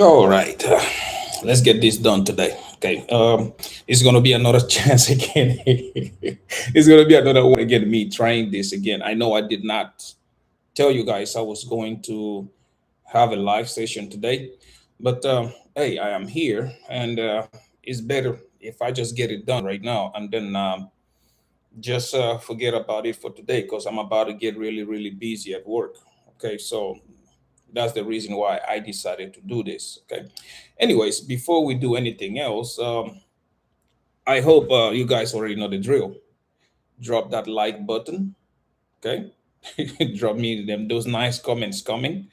All right, let's get this done today. Okay, it's gonna be another chance again. It's gonna be another one again. Me trying this again. I know I did not tell you guys I was going to have a live session today, but hey, I am here, and it's better if I just get it done right now, and then just forget about it for today because I'm about to get really, really busy at work. Okay, so that's the reason why I decided to do this. Okay. Anyways, before we do anything else, I hope you guys already know the drill. Drop that like button. Okay. Drop me them those nice comments coming.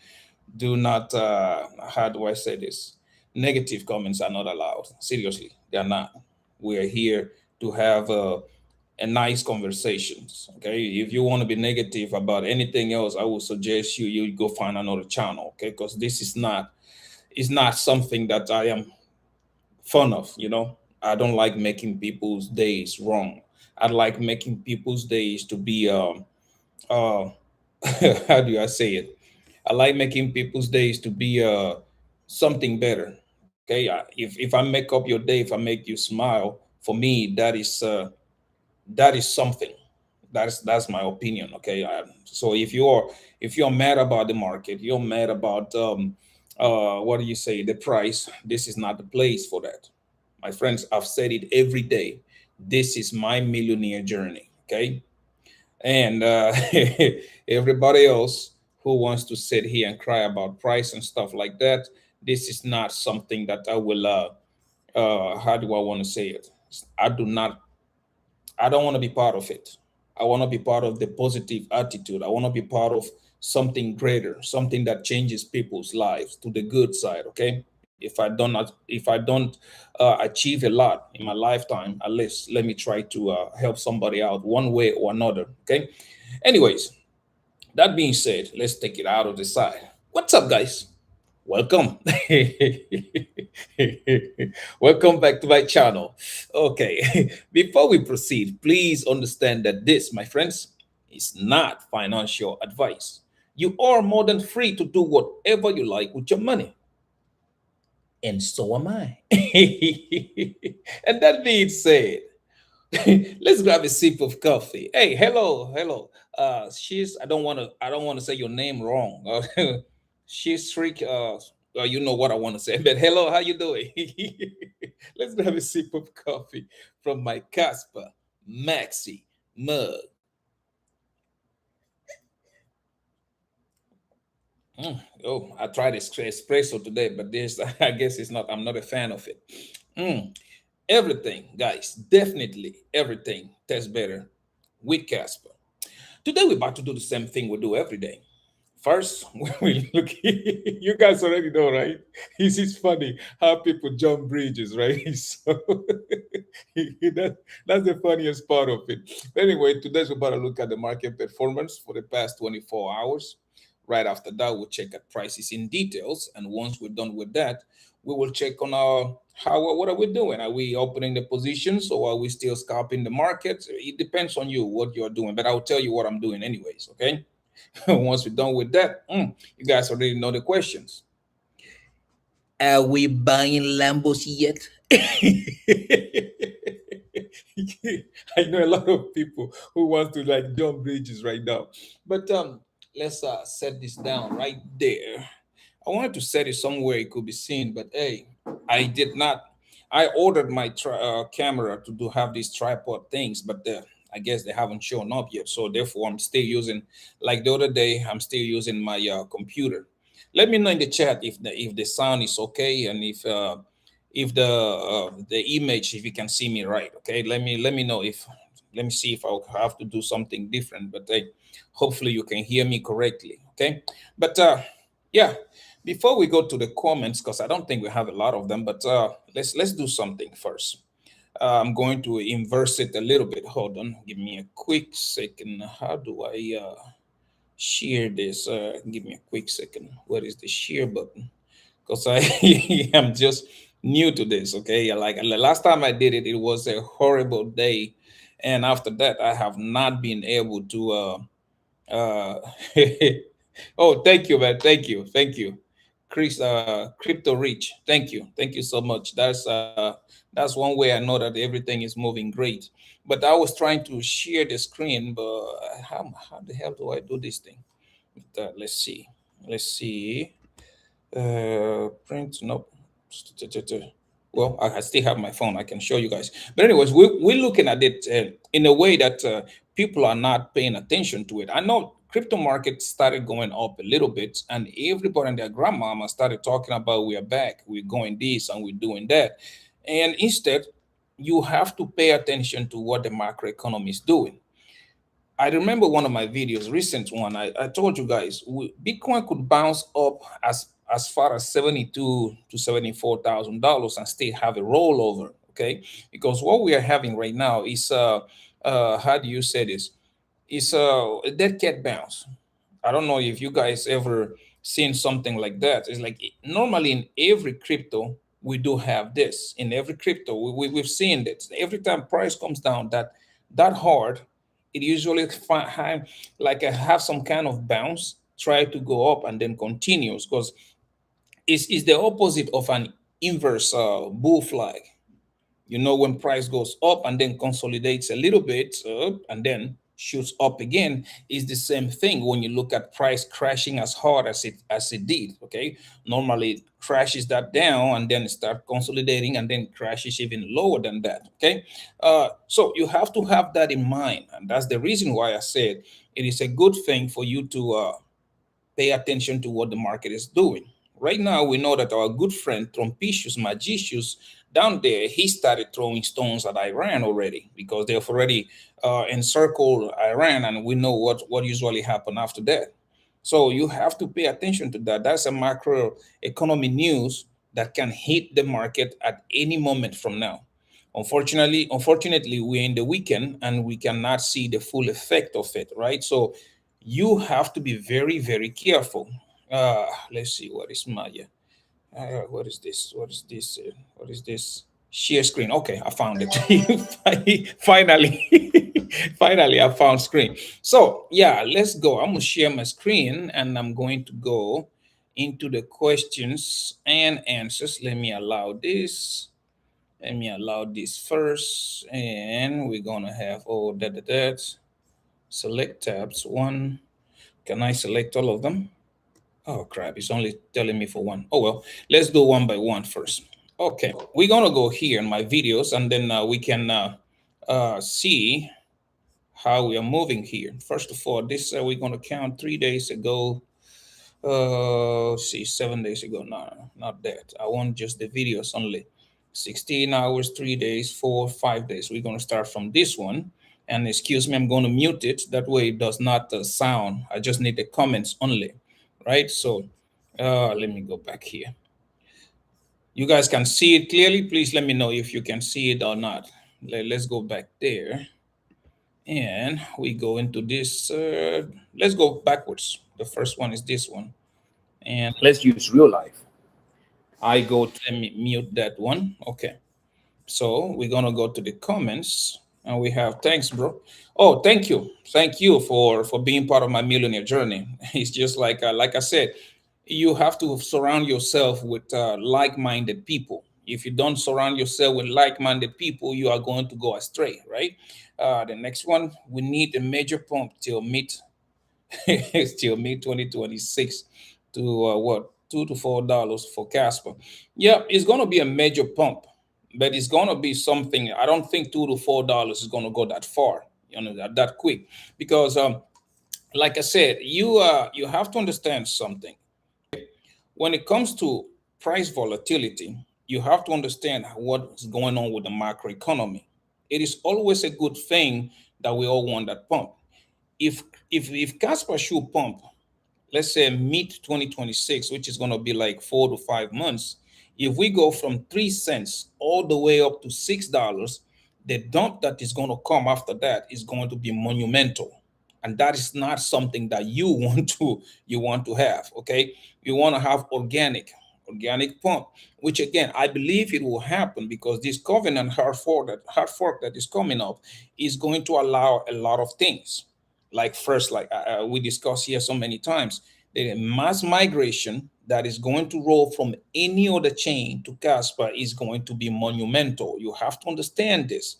Do not. How do I say this? Negative comments are not allowed. Seriously, they are not. We are here to have a nice conversations. Okay. If you want to be negative about anything else, I will suggest you go find another channel. Okay, because this is not something that I am fond of. I don't like making people's days wrong. I like making people's days to be uh how do I say it? I like making people's days to be something better. Okay, if I make up your day, if I make you smile, for me that is something. That's my opinion. Okay, so if you're mad about the market, you're mad about what do you say, the price, this is not the place for that, my friends. I've said it every day. This is my millionaire journey. Okay, and everybody else who wants to sit here and cry about price and stuff like that, this is not something that I will how do I want to say it? I do not I don't want to be part of it. I want to be part of the positive attitude. I want to be part of something greater, something that changes people's lives to the good side. Okay. If I don't achieve a lot in my lifetime, at least let me try to help somebody out one way or another. Okay. Anyways, that being said, let's take it out of the side. What's up, guys? Welcome. Welcome back to my channel. Okay, before we proceed, please understand that this, my friends, is not financial advice. You are more than free to do whatever you like with your money, and so am I. And that being said, let's grab a sip of coffee. Hey, hello, hello. She's I don't want to say your name wrong. She's freak. You know what I want to say. But hello, how you doing? Let's grab a sip of coffee from my Kaspa Maxi mug. Mm. Oh, I tried espresso today, but this I guess it's not. I'm not a fan of it. Mm. Everything, guys, definitely everything tastes better with Casper. Today we're about to do the same thing we do every day. First, we look. You guys already know, right? It's funny how people jump bridges, right? So that, that's the funniest part of it. Anyway, today we're about to look at the market performance for the past 24 hours. Right after that, we'll check at prices in details, and once we're done with that, we will check on our how what are we doing? Are we opening the positions or are we still scalping the market? It depends on you what you're doing, but I'll tell you what I'm doing anyways. Okay. Once we're done with that, you guys already know the questions. Are we buying Lambos yet? I know a lot of people who want to like jump bridges right now, but let's set this down right there. I wanted to set it somewhere it could be seen, but hey, I did not. I ordered my camera to do have these tripod things, but I guess they haven't shown up yet. So therefore, I'm still using, like the other day, I'm still using my computer. Let me know in the chat if the sound is okay and if the image, if you can see me right. Okay, let me know if let me see if I'll have to do something different. But hopefully you can hear me correctly. Okay, but yeah, before we go to the comments, because I don't think we have a lot of them, but let's do something first. I'm going to inverse it a little bit. Hold on, give me a quick second. How do I share this? Give me a quick second. Where is the share button? Because I am just new to this. Okay, like the last time I did it, it was a horrible day, and after that, I have not been able to. Uh, oh, thank you, man. Thank you, thank you. Chris, crypto rich. Thank you so much. That's one way I know that everything is moving great. But I was trying to share the screen, but how the hell do I do this thing? Let's see. Let's see. Print. Nope. Well, I still have my phone. I can show you guys. But anyways, we're looking at it in a way that people are not paying attention to it. I know crypto market started going up a little bit, and everybody and their grandmama started talking about we are back, we're going this, and we're doing that. And instead, you have to pay attention to what the macroeconomy is doing. I remember one of my videos, recent one. I told you guys Bitcoin could bounce up as far as $72,000 to $74,000 and still have a rollover. Okay, because what we are having right now is how do you say this? It's a dead cat bounce. I don't know if you guys ever seen something like that. It's like normally in every crypto we do have this. In every crypto we've seen that every time price comes down that hard, it usually like have some kind of bounce, try to go up and then continues because it's the opposite of an inverse bull flag. You know, when price goes up and then consolidates a little bit and then shoots up again, is the same thing when you look at price crashing as hard as it did. Okay, normally it crashes that down and then start consolidating and then crashes even lower than that. Okay, so you have to have that in mind, and that's the reason why I said it is a good thing for you to pay attention to what the market is doing. Right now, we know that our good friend Trumpicius Magicius down there, he started throwing stones at Iran already because they've already encircled Iran, and we know what usually happen after that. So you have to pay attention to that. That's a macro economy news that can hit the market at any moment from now. Unfortunately, we're in the weekend and we cannot see the full effect of it, right? So you have to be very, very careful. Let's see, what is Maya? What is this? What is this? What is this? Share screen. Okay, I found it. Finally, finally, I found screen. So yeah, let's go. I'm gonna share my screen and I'm going to go into the questions and answers. Let me allow this. Let me allow this first, and we're gonna have all that. Select tabs one. Can I select all of them? Oh crap, it's only telling me for one. Oh well, let's do one by one first. Okay, we're gonna go here in my videos and then we can see how we are moving here. First of all, this we're gonna count 3 days ago. See, 7 days ago. No, not that. I want just the videos only. 16 hours, 3 days, 4, 5 days. We're gonna start from this one. And excuse me, I'm gonna mute it. That way it does not sound. I just need the comments only, right? So let me go back here. You guys can see it clearly. Please let me know if you can see it or not. Let's go back there. And we go into this. Let's go backwards. The first one is this one. And let's use real life. I go to let me mute that one. Okay. So we're gonna go to the comments and we have thanks, bro. Oh, thank you for being part of my millionaire journey. It's just like I said, you have to surround yourself with like-minded people. If you don't surround yourself with like-minded people, you are going to go astray, right? The next one, we need a major pump till mid till mid 2026 to what $2 to $4 for Kaspa. Yeah, it's going to be a major pump, but it's going to be something. I don't think $2 to $4 is going to go that far, that quick, because like I said, you have to understand something. When it comes to price volatility, you have to understand what's going on with the macroeconomy. It is always a good thing that we all want that pump. If Casper should pump, let's say mid 2026, which is going to be like 4 to 5 months, if we go from 3 cents all the way up to $6, the dump that is going to come after that is going to be monumental, and that is not something that you want to have. Okay, you want to have organic pump, which again I believe it will happen because this covenant hard fork that is coming up is going to allow a lot of things. Like first, like we discussed here so many times, The mass migration that is going to roll from any other chain to Casper is going to be monumental. You have to understand this.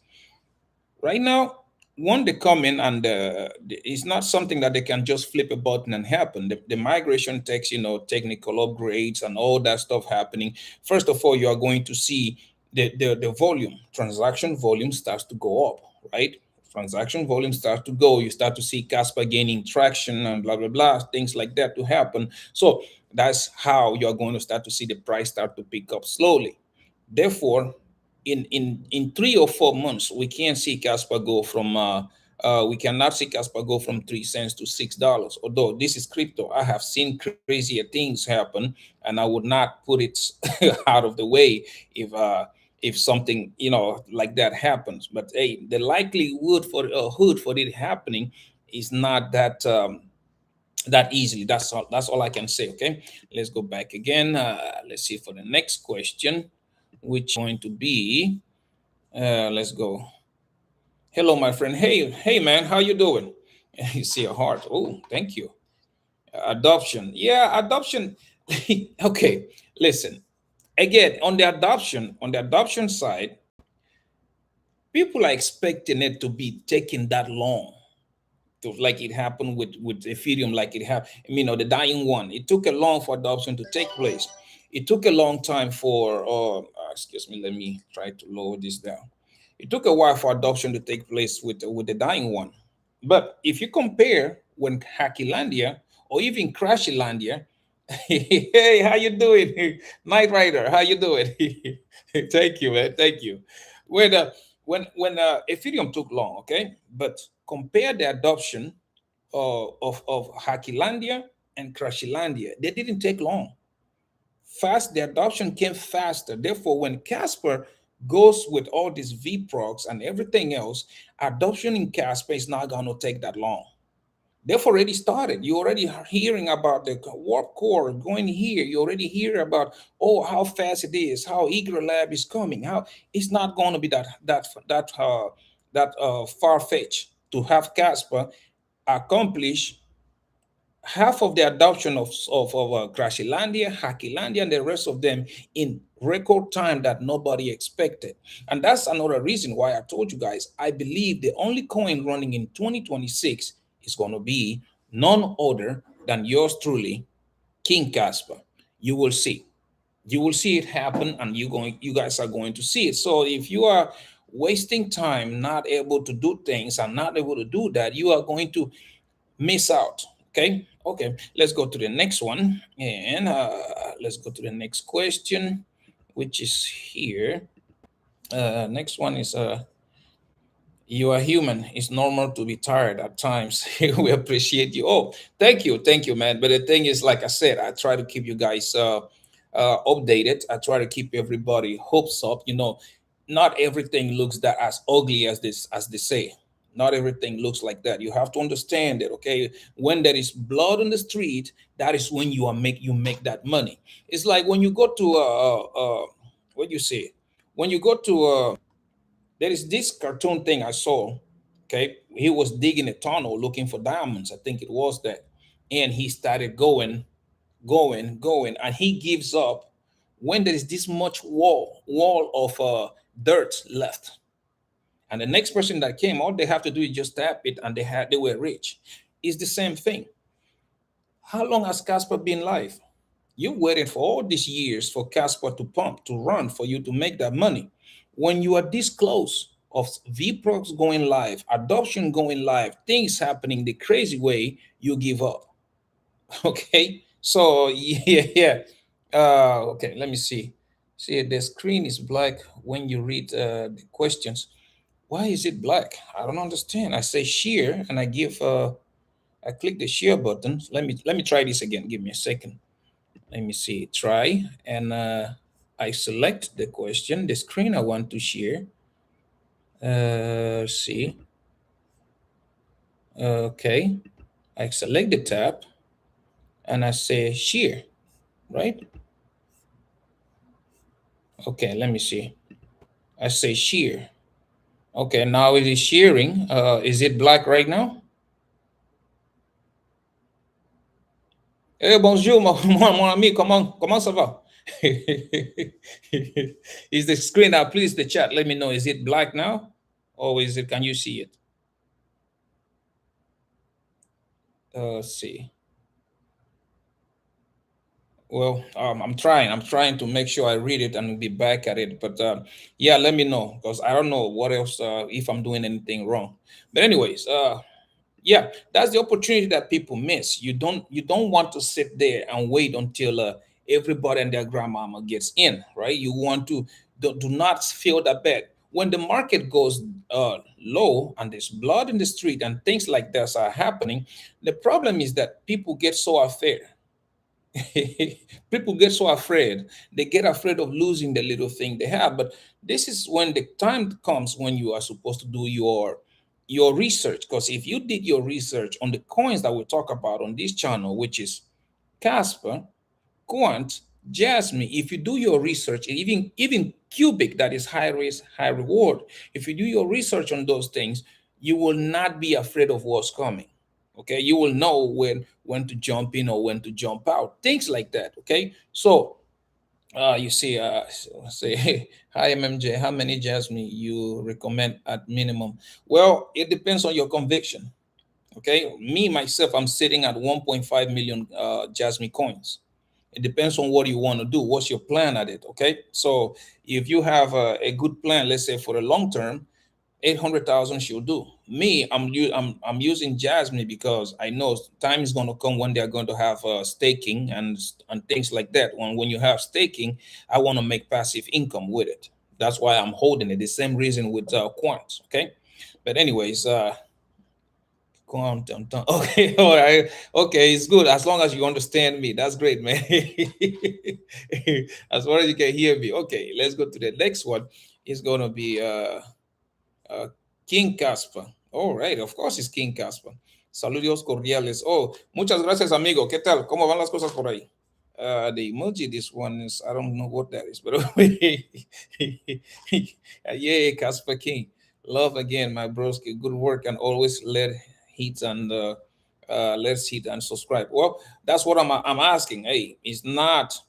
Right now, when they come in and it's not something that they can just flip a button and happen. The migration takes, technical upgrades and all that stuff happening. First of all, you are going to see the volume, transaction volume starts to go up, right? Transaction volume starts to go. You start to see Casper gaining traction and blah, blah, blah, things like that to happen. So that's how you're going to start to see the price start to pick up slowly. Therefore, in 3 or 4 months, we can't see Casper go from we cannot see Casper go from 3 cents to $6. Although this is crypto, I have seen crazier things happen, and I would not put it out of the way if something like that happens. But hey, the likelihood for it happening is not that easily. That's all I can say. Okay, let's go back again. Let's see for the next question, which is going to be let's go. Hello, my friend. Hey, man, how you doing? You see a heart. Oh, thank you. Adoption. Yeah, adoption. Okay, listen. Again, on the adoption side, people are expecting it to be taking that long. Like it happened with Ethereum, like it happened, the dying one. It took a long for adoption to take place. It took a long time for, excuse me, let me try to lower this down. It took a while for adoption to take place with the dying one. But if you compare when Hackylandia or even Crashylandia, hey, how you doing, Night Rider? How you doing? Thank you, man. Thank you. When Ethereum took long, okay, but compare the adoption of Hackylandia and Crashylandia, they didn't take long. The adoption came faster. Therefore, when Casper goes with all these VProcs and everything else, adoption in Casper is not going to take that long. They've already started. You already are hearing about the warp core going here. You already hear about how fast it is, how Eager Lab is coming. How it's not going to be that far fetched to have Casper accomplish half of the adoption of Crashylandia, Hackylandia, and the rest of them in record time that nobody expected. And that's another reason why I told you guys, I believe the only coin running in 2026 is going to be none other than yours truly, King Casper. You will see. You will see it happen, and you guys are going to see it. So if you are wasting time, not able to do things, and not able to do that, you are going to miss out. Okay, let's go to the next one, and let's go to the next question, which is here. Next one is you are human. It's normal to be tired at times. We appreciate you. Oh, thank you, man. But the thing is, like I said, I try to keep you guys updated. I try to keep everybody hopes up. Not everything looks that as ugly as they say. Not everything looks like that. You have to understand that. Okay, when there is blood on the street, that is when you make that money. It's like when you go to what you say, when you go to there is this cartoon thing I saw. Okay, he was digging a tunnel looking for diamonds. I think it was that, and he started going, and he gives up when there is this much wall of dirt left. And the next person that came, all they have to do is just tap it, and they were rich. It's the same thing. How long has Casper been live? You waited for all these years for Casper to pump, to run, for you to make that money. When you are this close of VProx going live, adoption going live, things happening the crazy way, you give up. Okay, so yeah. Okay, let me see. See, the screen is black when you read the questions. Why is it black? I don't understand. I say share, and I click the share button. Let me try this again. Give me a second. Let me see. Try, and I select the question, the screen I want to share. See. Okay, I select the tab, and I say share, right? Okay, let me see. I say share. Okay, now it is sharing. Is it black right now? Eh, bonjour, mon ami. Comment ça va? Is the screen now? Please, the chat. Let me know. Is it black now, or is it? Can you see it? Let's see. Well, I'm trying. I'm trying to make sure I read it and be back at it. But yeah, let me know because I don't know what else if I'm doing anything wrong. But anyways, yeah, that's the opportunity that people miss. You don't want to sit there and wait until everybody and their grandmama gets in, right? You want to do not feel that bad when the market goes low and there's blood in the street and things like this are happening. The problem is that people get so afraid. People get so afraid. They get afraid of losing the little thing they have. But this is when the time comes when you are supposed to do your research. Because if you did your research on the coins that we talk about on this channel, which is Casper, Quant, Jasmine, if you do your research, and even Qubic, that is high risk, high reward, if you do your research on those things, you will not be afraid of what's coming. Okay, you will know when to jump in or when to jump out, things like that. Okay, so you see, say, hey, hi MMJ, how many Jasmine you recommend at minimum? Well, it depends on your conviction. Okay, me myself, I'm sitting at 1.5 million Jasmine coins. It depends on what you want to do. What's your plan at it? Okay, so if you have a good plan, let's say for the long term, 800,000 she'll do. Me, I'm using Jasmine because I know time is going to come when they're going to have staking and things like that. When you have staking, I want to make passive income with it. That's why I'm holding it. The same reason with quants. Okay, but anyways, quantum. Okay, all right. Okay, it's good as long as you understand me. That's great, man. As long as you can hear me. Okay, let's go to the next one. It's going to be Uh, King Kaspa. All right, of course it's King Kaspa. Saludos cordiales. Oh, muchas gracias, amigo. ¿Qué tal? ¿Cómo van las cosas por ahí? The emoji, this one is, I don't know what that is, but yeah, Kaspa King. Love again, my broski. Good work and always let hit and let's hit and subscribe. Well, that's what I'm asking. Hey, it's not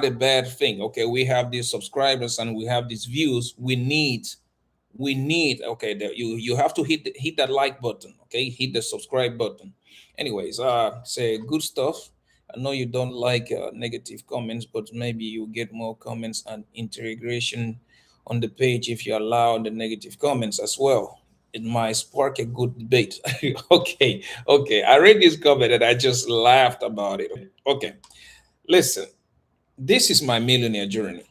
a bad thing. Okay, we have these subscribers and we have these views. We need okay that you have to hit that like button. Okay, hit the subscribe button. Anyways, say good stuff. I know you don't like negative comments, but maybe you get more comments and integration on the page if you allow the negative comments as well. It might spark a good debate. Okay, okay, I read this comment and I just laughed about it. Okay, listen, this is my millionaire journey.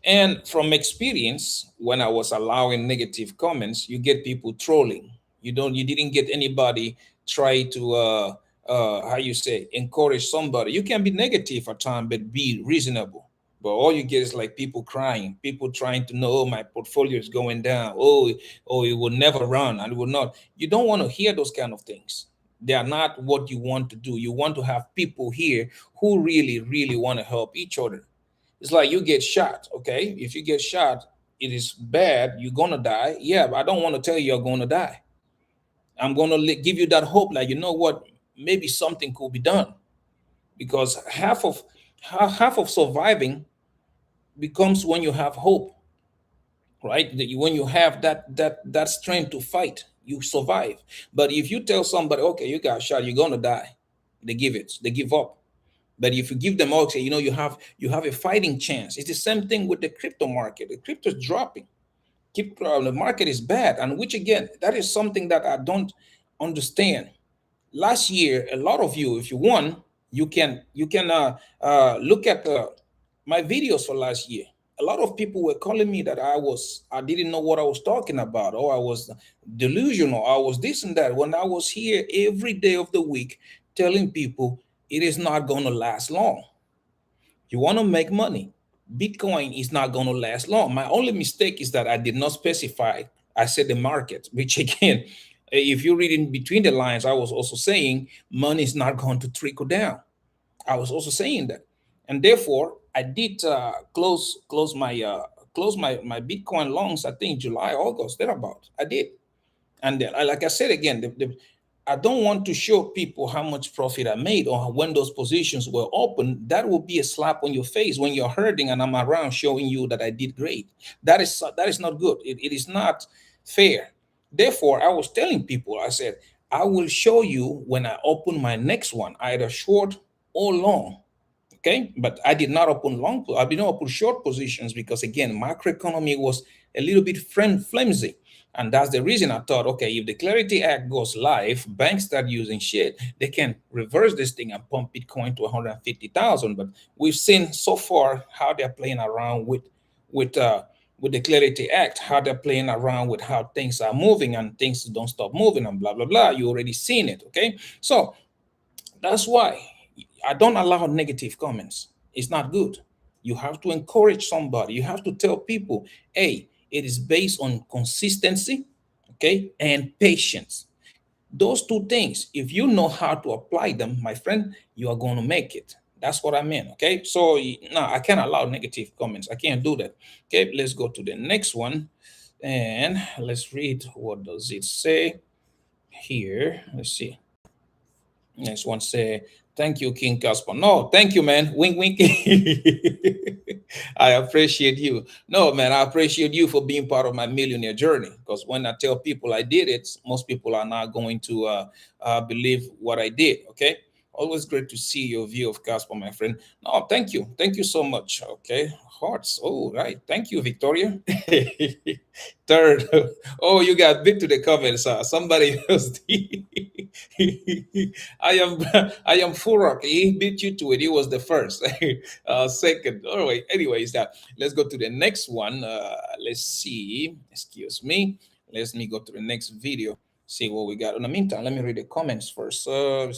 And from experience, when I was allowing negative comments, you get people trolling. You didn't get anybody try to how you say encourage somebody. You can be negative at time, but be reasonable. But all you get is like people crying, people trying to know, oh, my portfolio is going down. Oh, it will never run and it will not. You don't want to hear those kind of things. They are not what you want to do. You want to have people here who really, really want to help each other. It's like you get shot, okay? If you get shot, it is bad. You're gonna die. Yeah, but I don't want to tell you you're gonna die. I'm gonna give you that hope, like you know what? Maybe something could be done because half of surviving becomes when you have hope, right? When you have that strength to fight, you survive. But if you tell somebody, okay, you got shot, you're gonna die, they give up. But if you give them all, say, you have a fighting chance. It's the same thing with the crypto market. The crypto is dropping. The market is bad, and which again, that is something that I don't understand. Last year, a lot of you, if you won, you can look at my videos for last year. A lot of people were calling me that I didn't know what I was talking about, or I was delusional, I was this and that. When I was here every day of the week telling people it is not going to last long. You want to make money. Bitcoin is not going to last long. My only mistake is that I did not specify. I said the market, which again, if you read in between the lines, I was also saying money is not going to trickle down. I was also saying that, and therefore I did close my Bitcoin longs. I think July, August, thereabout. I did, and then, like I said again, I don't want to show people how much profit I made or when those positions were open. That will be a slap on your face when you're hurting and I'm around showing you that I did great. That is not good. It is not fair. Therefore, I was telling people, I said, I will show you when I open my next one, either short or long. Okay, but I did not open long. I did not open short positions because again, macroeconomy was a little bit flimsy, and that's the reason I thought, okay, if the Clarity Act goes live, banks start using shit, they can reverse this thing and pump Bitcoin to 150,000. But we've seen so far how they're playing around with uh with the Clarity Act, how they're playing around with how things are moving and things don't stop moving and blah blah blah. You already seen it, okay? So that's why I don't allow negative comments. It's not good. You have to encourage somebody. You have to tell people, hey, it is based on consistency, okay, and patience. Those two things, if you know how to apply them, my friend, you are going to make it. That's what I mean, okay? So, no, I can't allow negative comments. I can't do that. Okay, let's go to the next one. And let's read what does it say here. Let's see. Next one say, thank you, King Casper. No, thank you, man. Wink, wink. I appreciate you. No, man, I appreciate you for being part of my millionaire journey. Because when I tell people I did it, most people are not going to believe what I did. Okay. Always great to see your view of Casper, my friend. No, thank you. Thank you so much. Okay. Hearts. Oh, right. Thank you, Victoria. Third. Oh, you got bit to the comments. Somebody else. I am Furak. He beat you to it. He was the first. Second. All right. Anyways, let's go to the next one. Let's see. Excuse me. Let me go to the next video. See what we got. In the meantime, let me read the comments first.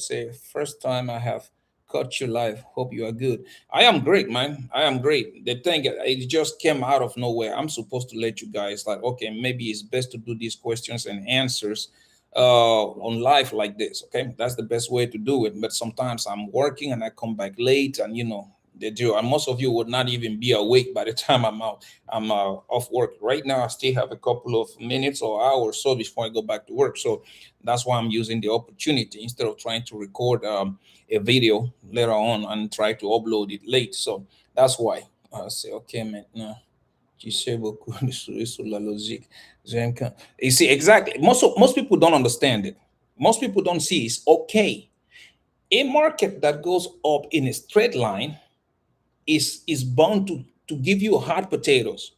Say first time I have caught you live. Hope you are good. I am great, man. I am great. The thing it just came out of nowhere. I'm supposed to let you guys like, okay, maybe it's best to do these questions and answers on live like this. Okay, that's the best way to do it. But sometimes I'm working and I come back late, and they do. And most of you would not even be awake by the time I'm out. I'm off work right now. I still have a couple of minutes or hours so before I go back to work. So that's why I'm using the opportunity instead of trying to record a video later on and try to upload it late. So that's why I say, okay, man. No. Tu sais beaucoup sur la logique. You see, exactly. Most people don't understand it. Most people don't see it's okay. A market that goes up in a straight line is bound to give you hot potatoes.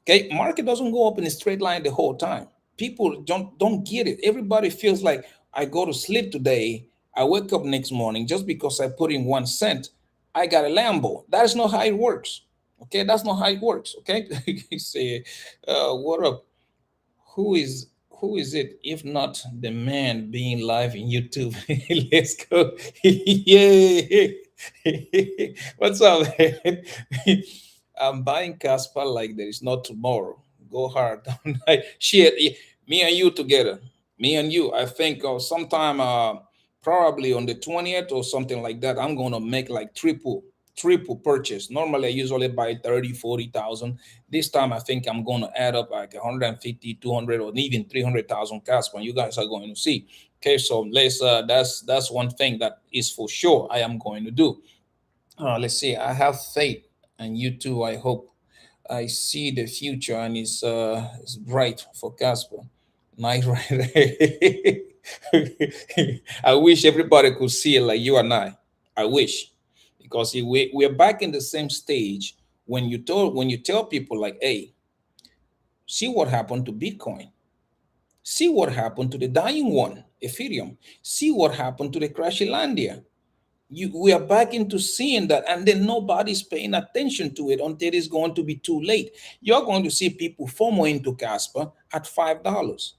Okay, market doesn't go up in a straight line the whole time. People don't get it. Everybody feels like I go to sleep today, I wake up next morning just because I put in 1 cent, I got a Lambo. That is not how it works. Okay, that's not how it works. Okay, you say, what up? Who is it if not the man being live in YouTube? Let's go. Yeah. What's up, man? I'm buying Kaspa like there is no tomorrow. Go hard. Shit, me and you together. Me and you. I think sometime probably on the 20th or something like that, I'm gonna make like triple purchase. Normally I usually buy 30, 40,000. This time I think I'm gonna add up like 150, 200, or even 300,000 Kaspa. You guys are going to see. Okay, so let's that's one thing that is for sure I am going to do. Let's see. I have faith, and you too. I hope. I see the future, and it's bright for Casper. Night right. I wish everybody could see it like you and I. I wish, because we're back in the same stage when you tell people like, hey, see what happened to Bitcoin. See what happened to the dying one, Ethereum. See what happened to the Crashilandia. We are back into seeing that, and then nobody's paying attention to it until it's going to be too late. You're going to see people FOMO into Casper at $5,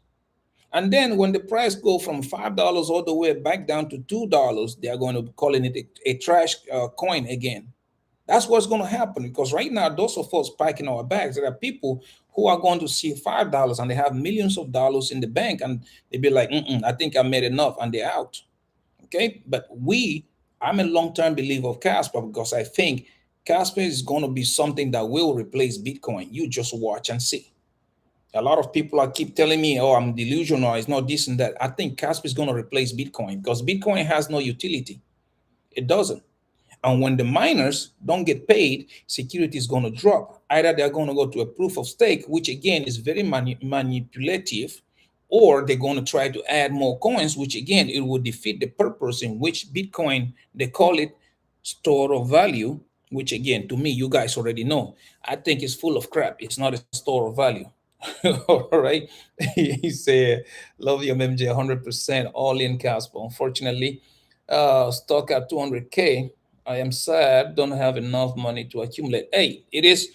and then when the price go from $5 all the way back down to $2, they are going to be calling it a trash coin again. That's what's going to happen, because right now those of us packing our bags, there are people who are going to see $5 and they have millions of dollars in the bank, and they be like, I think I made enough, and they're out. Okay, but I'm a long-term believer of Casper, because I think Casper is going to be something that will replace Bitcoin. You just watch and see. A lot of people are keep telling me, "Oh, I'm delusional. It's not this and that." I think Casper is going to replace Bitcoin because Bitcoin has no utility. It doesn't. And when the miners don't get paid, security is going to drop. Either they're going to go to a proof of stake, which again is very manipulative, or they're going to try to add more coins, which again, it will defeat the purpose in which Bitcoin, they call it store of value, which again, to me, you guys already know. I think it's full of crap. It's not a store of value. All right. He said, love you, MJ, 100% all in Casper. Unfortunately, stock at 200K. I am sad, don't have enough money to accumulate. Hey, it is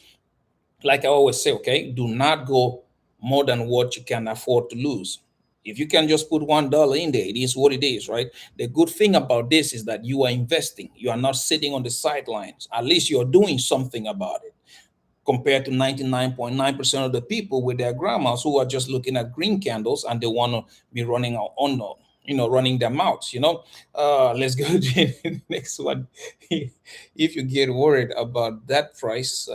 like I always say, okay, do not go more than what you can afford to lose. If you can just put $1 in there, it is what it is, right? The good thing about this is that you are investing. You are not sitting on the sidelines. At least you're doing something about it compared to 99.9% of the people with their grandmas who are just looking at green candles and they want to be running out on, running their mouths, let's go to the next one. If you get worried about that price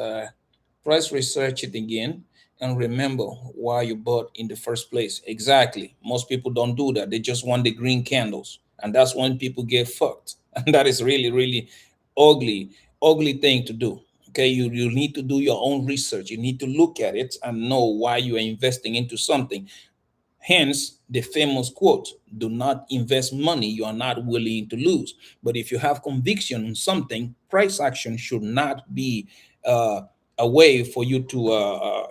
research it again and remember why you bought in the first place. Exactly. Most people don't do that. They just want the green candles. And that's when people get fucked. And that is really, really ugly, ugly thing to do. Okay. You need to do your own research. You need to look at it and know why you are investing into something. Hence, the famous quote, do not invest money you are not willing to lose. But if you have conviction on something, price action should not be a way for you to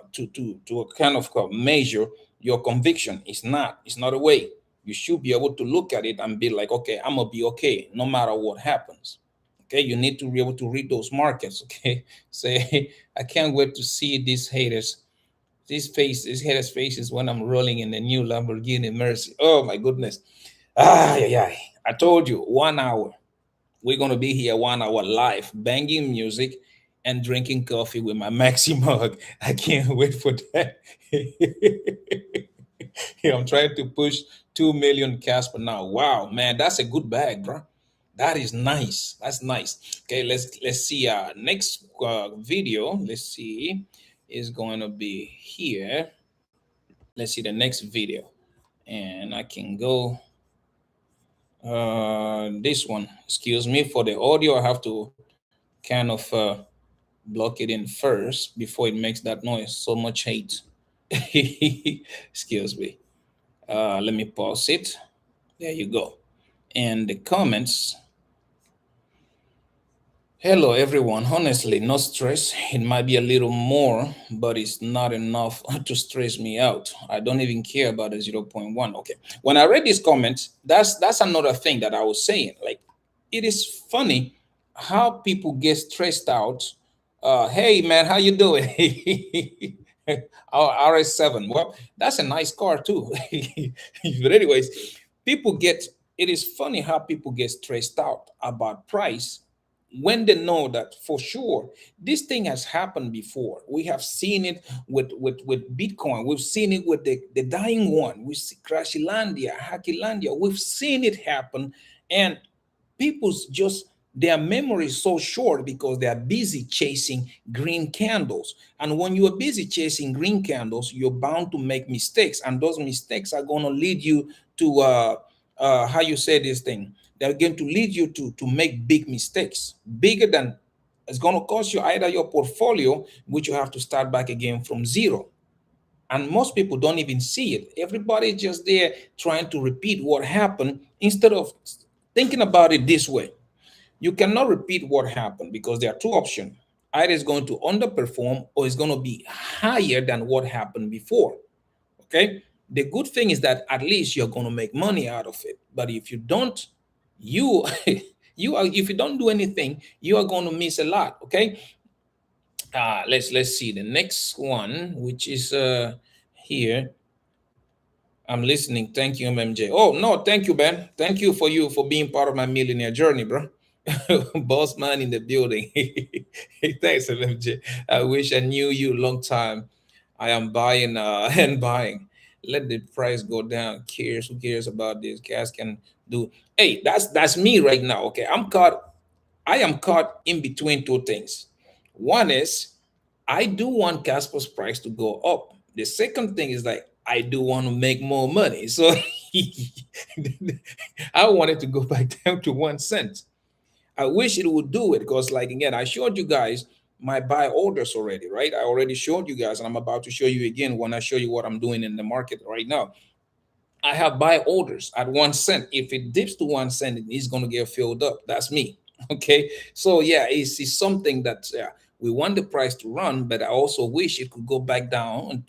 kind of measure your conviction. It's not a way. You should be able to look at it and be like, okay, I'm gonna be okay no matter what happens. Okay, you need to be able to read those markets. Okay, say, I can't wait to see these haters these haters' faces when I'm rolling in the new Lamborghini Mercy. Oh my goodness. Ah, yeah, yeah. I told you, 1 hour. We're gonna be here 1 hour live, banging music and drinking coffee with my Maxi mug. I can't wait for that. Yeah, I'm trying to push 2 million Casper now. Wow, man, that's a good bag, bro. That is nice. That's nice. Okay, let's see. Next video. Let's see, is going to be here. Let's see the next video, and I can go this one. Excuse me for the audio. I have to kind of block it in first before it makes that noise. So much hate. Excuse me. Let me pause it. There you go. And the comments. Hello, everyone. Honestly, no stress. It might be a little more, but it's not enough to stress me out. I don't even care about the zero point 0.1. Okay. When I read these comments, that's another thing that I was saying. Like, it is funny how people get stressed out. Hey, man, how you doing? Our RS7. Well, that's a nice car too. But anyways, people get. It is funny how people get stressed out about price when they know that for sure this thing has happened before. We have seen it with Bitcoin. We've seen it with the dying one. We see Crashilandia, Hackilandia. We've seen it happen, and people's just their memory is so short because they are busy chasing green candles. And when you are busy chasing green candles, you're bound to make mistakes, and those mistakes are going to lead you to how you say this thing. They're going to lead you to make big mistakes, bigger than it's going to cost you either your portfolio, which you have to start back again from zero. And most people don't even see it. Everybody's just there trying to repeat what happened instead of thinking about it this way. You cannot repeat what happened because there are two options. Either it's going to underperform or it's going to be higher than what happened before. Okay. The good thing is that at least you're going to make money out of it. But if you don't, you if you don't do anything, you are going to miss a lot. Okay. Let's see the next one, which is here. I'm listening. Thank you, MMJ. Oh no, thank you, Ben. Thank you for being part of my millionaire journey, bro. Boss man in the building. Thanks, MMJ. I wish I knew you a long time. I am buying and buying. Let the price go down. Cares? Who cares about this? Gas can do. Hey, that's me right now. Okay, I am caught in between two things. One is I do want Casper's price to go up. The second thing is like I do want to make more money. So I wanted to go back down to 1 cent. I wish it would do it because, like, again, I showed you guys my buy orders already, right? I already showed you guys, and I'm about to show you again when I show you what I'm doing in the market right now. I have buy orders at 1 cent. If it dips to 1 cent, it's going to get filled up. That's me. Okay. So, yeah, it's something that we want the price to run, but I also wish it could go back down. And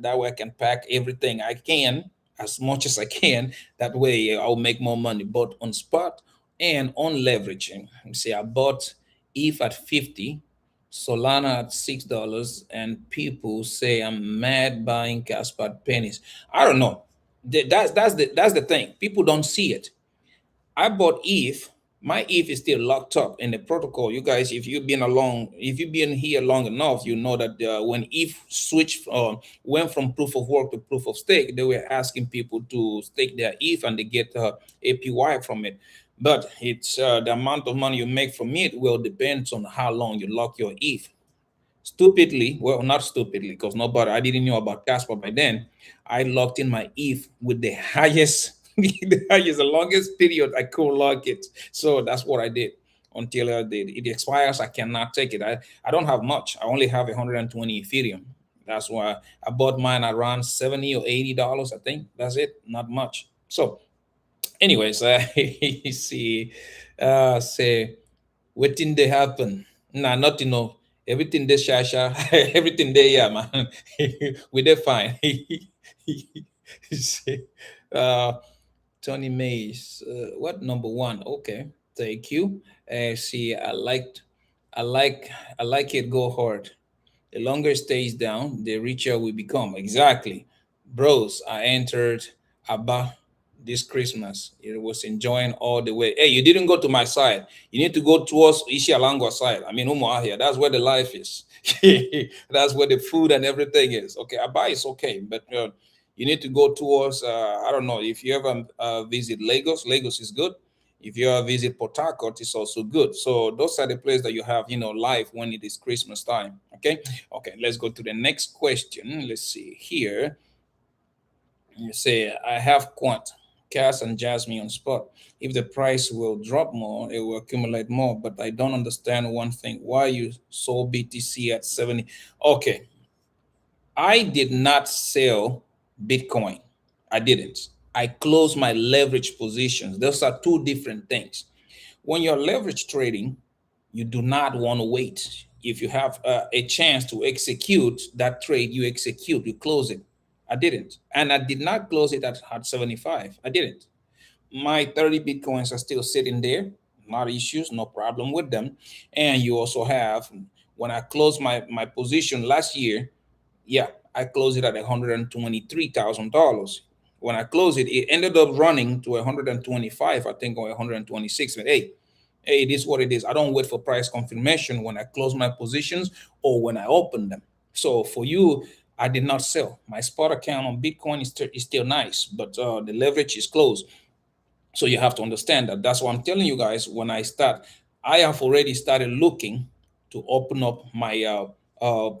that way I can pack everything I can as much as I can. That way I'll make more money, both on spot and on leveraging. You see, I bought ETH at 50, Solana at $6, and people say I'm mad buying Kaspa at pennies. I don't know. That's the thing. People don't see it. I bought ETH. My ETH is still locked up in the protocol. You guys, if you've been here long enough, you know that when ETH switched, went from proof of work to proof of stake, they were asking people to stake their ETH and they get APY from it. But it's the amount of money you make from it will depend on how long you lock your ETH. Stupidly, well, not stupidly, because nobody, I didn't know about Casper by then. I locked in my ETH with the highest, the longest period I could lock it. So that's what I did until it expires. I cannot take it. I don't have much. I only have 120 Ethereum. That's why I bought mine around $70 or $80. I think that's it. Not much. So, anyways, I see, say, wetin dey happen? Nah, nothing. No, everything dey sha. Everything dey, yeah, man. We dey fine. See, uh, Tony Mays, what number one? Okay, thank you. See, I like, I like it. Go hard. The longer it stays down, the richer we become. Exactly. Bros, I entered Abba this Christmas. It was enjoying all the way. Hey, you didn't go to my side. You need to go towards Ishialangwa side. I mean, Umuahia. That's where the life is. That's where the food and everything is. Okay, Abba is okay, but you need to go towards, I don't know, if you ever visit Lagos, Lagos is good. If you ever visit Port Harcourt, it's also good. So those are the places that you have, live when it is Christmas time. Okay. Okay. Let's go to the next question. Let's see here. You say, I have Quant, Cass, and Jasmine on spot. If the price will drop more, it will accumulate more. But I don't understand one thing. Why you sold BTC at 70? Okay. I did not sell Bitcoin. I didn't. I closed my leverage positions. Those are two different things. When you're leverage trading, you do not want to wait. If you have a chance to execute that trade, you execute, you close it. I didn't. And I did not close it at 75. I didn't. My 30 Bitcoins are still sitting there. Not issues, no problem with them. And you also have, when I closed my position last year, yeah, I closed it at $123,000. When I closed it, it ended up running to 125, I think, or 126. But hey, it is what it is. I don't wait for price confirmation when I close my positions or when I open them. So for you, I did not sell. My spot account on Bitcoin is still nice, but the leverage is closed. So you have to understand that. That's why I'm telling you guys, when I start, I have already started looking to open up my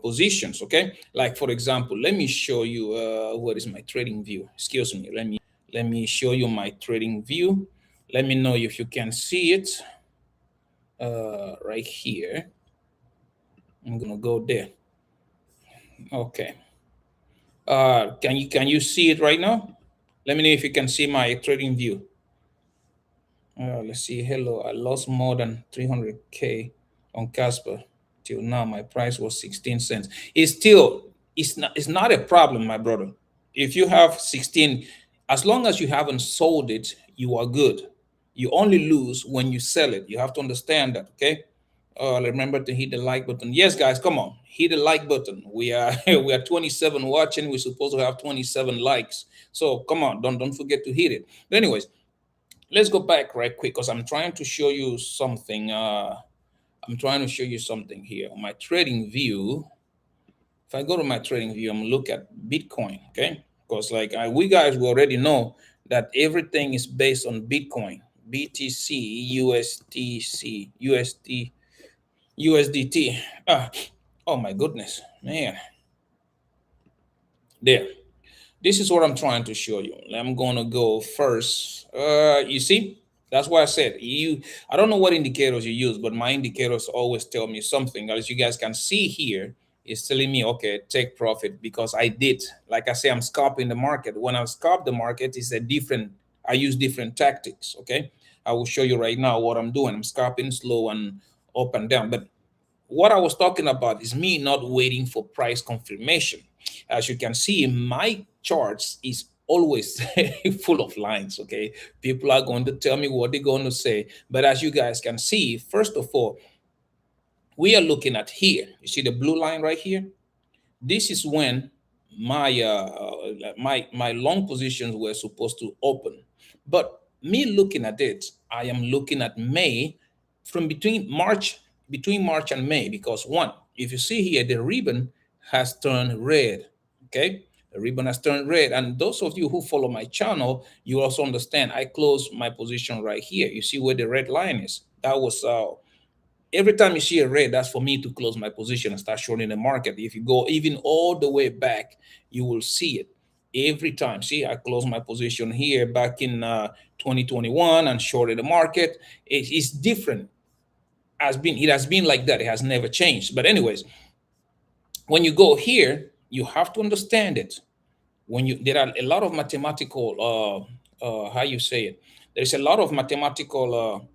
positions. Okay, like for example, let me show you what is my trading view. Excuse me. Let me show you my trading view. Let me know if you can see it right here. I'm gonna go there. Okay. Can you see it right now? Let me know if you can see my trading view. Let's see. Hello, I lost more than 300K on Casper till now. My price was 16 cents. It's not a problem, my brother. If you have 16, as long as you haven't sold it, you are good. You only lose when you sell it. You have to understand that, okay? Remember to hit the like button. Yes, guys, come on, hit the like button. We are we are 27 watching. We're supposed to have 27 likes. So come on, don't forget to hit it. But anyways, let's go back right quick because I'm trying to show you something. I'm trying to show you something here on my trading view. If I go to my trading view, I'm look at Bitcoin, okay? Because like we guys will already know that everything is based on Bitcoin, BTC, USTC, USDT. Oh my goodness, man. There. This is what I'm trying to show you. I'm gonna go first. You see, that's why I said you. I don't know what indicators you use, but my indicators always tell me something. As you guys can see here, it's telling me, okay, take profit because I did. Like I say, I'm scalping the market. When I scalp the market, it's a different. I use different tactics. Okay, I will show you right now what I'm doing. I'm scalping slow and up and down, but what I was talking about is me not waiting for price confirmation. As you can see, my charts is always full of lines. Okay, people are going to tell me what they're going to say, but as you guys can see, first of all, we are looking at here. You see the blue line right here? This is when my long positions were supposed to open, but me looking at it, I am looking at May, from between March and May, because one, if you see here, the ribbon has turned red. Okay, the ribbon has turned red, and those of you who follow my channel, you also understand I closed my position right here. You see where the red line is? That was every time you see a red, that's for me to close my position and start shorting the market. If you go even all the way back, you will see it every time. See, I closed my position here back in 2021 and shorted the market. It's different. It has been like that. It has never changed. But anyways, when you go here, you have to understand it. When you there are a lot of mathematical how you say it. There's a lot of mathematical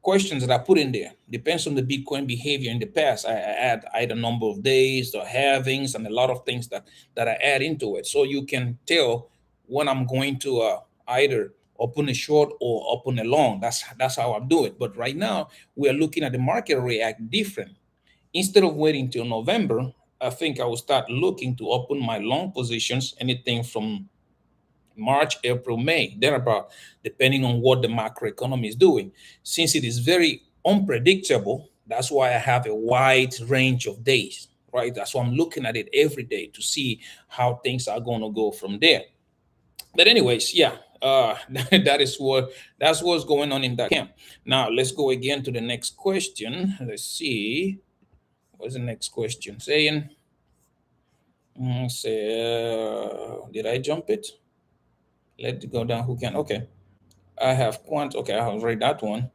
questions that I put in there. Depends on the Bitcoin behavior in the past. I add either number of days, the halvings, and a lot of things that I add into it. So you can tell when I'm going to either open a short or open a long. That's how I do it. But right now we are looking at the market react different. Instead of waiting till November, I think I will start looking to open my long positions, anything from March, April, May, thereabout, depending on what the macroeconomy is doing. Since it is very unpredictable, that's why I have a wide range of days, right? That's why I'm looking at it every day to see how things are going to go from there. But anyways, yeah, that's what's going on in that camp. Now let's go again to the next question. Let's see, what's the next question saying? Did I jump it? Let it go down. Who can? Okay. I have quant. Okay, I have read that one.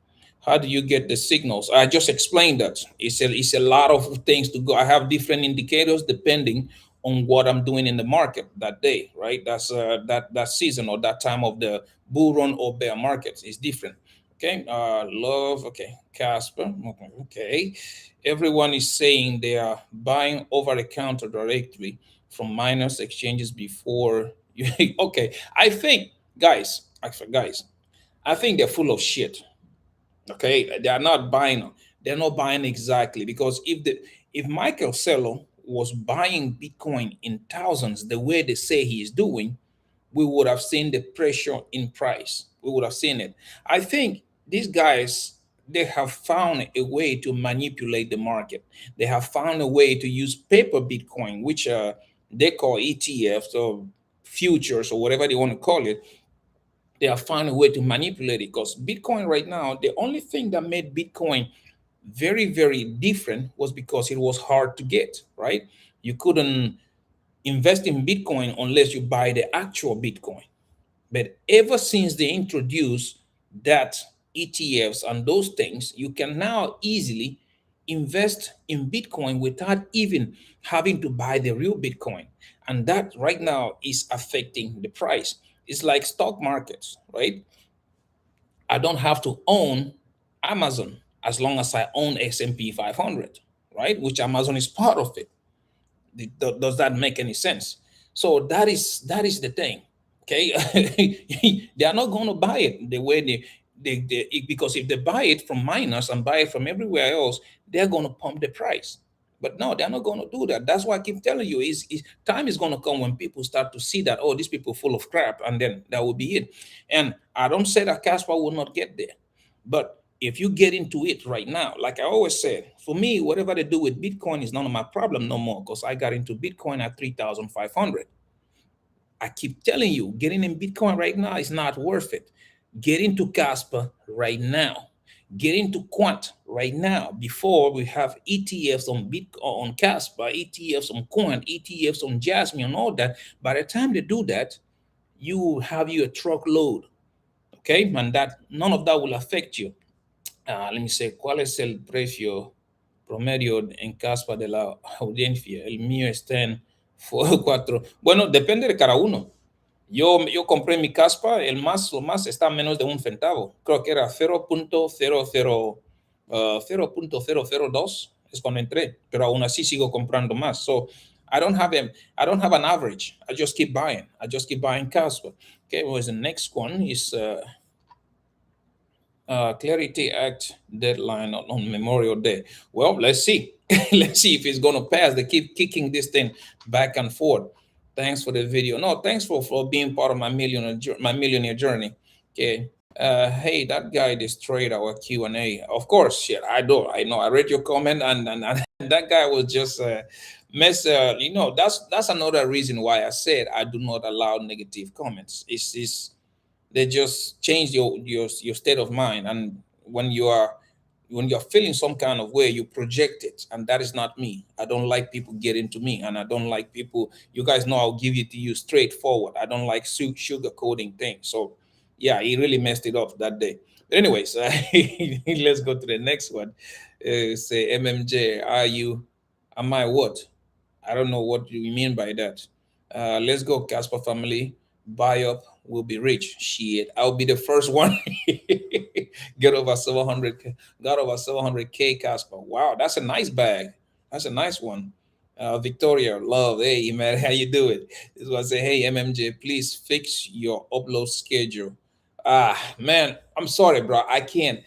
How do you get the signals? I just explained that. It's a lot of things to go. I have different indicators depending on what I'm doing in the market that day, right? That's that season or that time of the bull run or bear markets is different. Okay, love. Okay, Casper. Okay, okay. Everyone is saying they are buying over the counter directly from miners exchanges before you. Okay, I think guys, I think they're full of shit. Okay, they are not buying. They're not buying exactly because if Michael Sello was buying Bitcoin in thousands the way they say he is doing, we would have seen the pressure in price. We would have seen it. I think these guys, they have found a way to manipulate the market. They have found a way to use paper Bitcoin, which they call ETFs or futures or whatever they want to call it. They have found a way to manipulate it because Bitcoin right now, the only thing that made Bitcoin very, very different was because it was hard to get, right? You couldn't invest in Bitcoin unless you buy the actual Bitcoin. But ever since they introduced that ETFs and those things, you can now easily invest in Bitcoin without even having to buy the real Bitcoin. And that right now is affecting the price. It's like stock markets, right? I don't have to own Amazon as long as I own S&P 500, right? Which Amazon is part of it. Does that make any sense? So that is the thing. Okay, they are not going to buy it the way because if they buy it from miners and buy it from everywhere else, they're going to pump the price. But no, they're not going to do that. That's why I keep telling you is time is going to come when people start to see that, oh, these people full of crap, and then that will be it. And I don't say that Casper will not get there, but if you get into it right now, like I always said, for me, whatever they do with Bitcoin is none of my problem no more because I got into Bitcoin at 3,500. I keep telling you, getting in Bitcoin right now is not worth it. Get into Casper right now. Get into quant right now before we have ETFs on Bitcoin, on Kaspa, ETFs on quant, ETFs on Jasmine, and all that. By the time they do that, you have you a truckload, okay? And that none of that will affect you. Let me say, ¿cuál es el precio promedio en Caspa de la audiencia? El mío está en 4. Bueno, depende de cada uno. Yo compré mi Caspa, lo más está a menos de un centavo. Creo que era 0.002 es cuando entré, pero aún así sigo comprando más. So I don't have an average. I just keep buying. I just keep buying Caspa. Okay, well, the next one is Clarity Act deadline on Memorial Day. Well, let's see. Let's see if it's going to pass. They keep kicking this thing back and forth. Thanks for the video. No, thanks for being part of my millionaire journey. Okay. Hey, that guy destroyed our Q&A. Of course, shit, I do. I know. I read your comment, and that guy was just that's another reason why I said I do not allow negative comments. It's they just change your state of mind, and when you're feeling some kind of way, you project it, and that is not me. I don't like people getting to me, and I don't like people. You guys know I'll give it to you straightforward. I don't like sugar coating things. So yeah, he really messed it up that day. But anyways, let's go to the next one. Say MMJ, am I what? I don't know what you mean by that. Let's go, Casper family. Buy up, will be rich. Shit, I'll be the first one. Get over 700. Got over 700K, Casper. Wow, that's a nice bag. That's a nice one. Victoria, love. Hey, man, how you doing? This was say, hey, MMJ, please fix your upload schedule. Man, I'm sorry, bro. I can't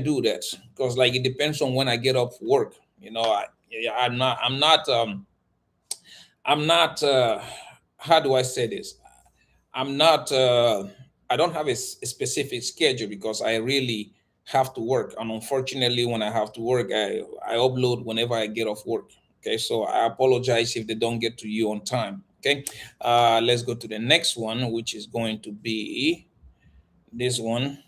do that because like it depends on when I get up for work. I'm not how do I say this? I'm not I don't have a specific schedule because I really have to work. And unfortunately, when I have to work, I upload whenever I get off work. Okay, so I apologize if they don't get to you on time. Okay, let's go to the next one, which is going to be this one.